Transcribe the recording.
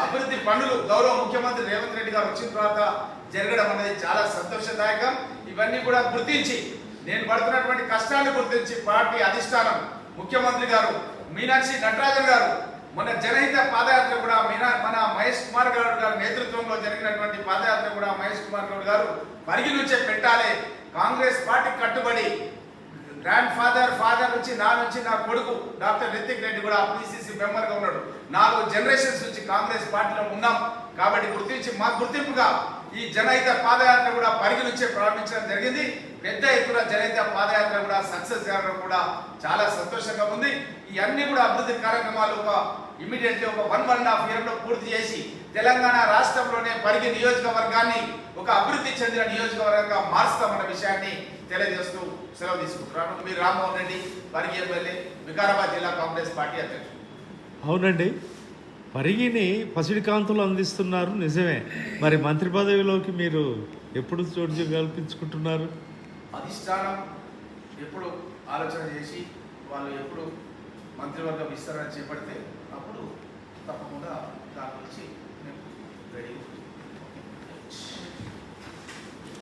అభివృద్ధి పనులు గౌరవ ముఖ్యమంత్రి రేవంత్ రెడ్డి గారు వచ్చిన తర్వాత జరగడం అనేది చాలా సంతోషదాయకం. ఇవన్నీ కూడా గుర్తించి నేను పడుతున్నటువంటి కష్టాన్ని గుర్తించి పార్టీ అధిష్టానం ముఖ్యమంత్రి గారు మీనాక్షి నటరాజన్ గారు మన జనహిత పాదయాత్ర కూడా మన మహేష్ కుమార్ గౌడ్ గారి నేతృత్వంలో జరిగినటువంటి పాదయాత్ర కూడా మహేష్ కుమార్ గౌడ్ గారు పరిగణించే పెట్టాలి. కాంగ్రెస్ పార్టీ కట్టుబడి గ్రాండ్ ఫాదర్ నుంచి నా కొడుకు డాక్టర్ రితిక్ రెడ్డి కూడా పిసిసి మెంబర్ గా ఉన్నాడు. 4 జనరేషన్స్ నుంచి కాంగ్రెస్ పార్టీలో ఉన్నాం కాబట్టి గుర్తించి మా గుర్తింపుగా ఈ జనహిత పాదయాత్ర కూడా పరిగణించే ప్రారంభించడం జరిగింది. పెద్ద ఎత్తున జనహిత పాదయాత్ర కూడా సక్సెస్ జరగడం కూడా చాలా సంతోషంగా ఉంది. ఈ అన్ని కూడా అభివృద్ధి కార్యక్రమాలు ఇమీడియట్లీ ఒక 1.5 year లో పూర్తి చేసి తెలంగాణ రాష్ట్రంలోనే పరిగి నియోజకవర్గాన్ని ఒక అభివృద్ధి చెందిన నియోజకవర్గంగా మారుస్తామన్న విషయాన్ని తెలియజేస్తూ సెలవు తీసుకుంటున్నాను. మీ రామ్మోహన్ రెడ్డి, పరిగి ఎమ్మెల్యే, వికారాబాద్ జిల్లా కాంగ్రెస్ పార్టీ అధ్యక్షుడు. అవునండి, పరిగిని పసిడి కాంతులు అందిస్తున్నారు, నిజమే. మరి మంత్రి పదవిలోకి మీరు ఎప్పుడు చోటు కల్పించుకుంటున్నారు? అధిష్టానం ఎప్పుడు ఆలోచన చేసి వాళ్ళు ఎప్పుడు మంత్రివర్గ విస్తరణ చేపడితే అప్పుడు తప్పకుండా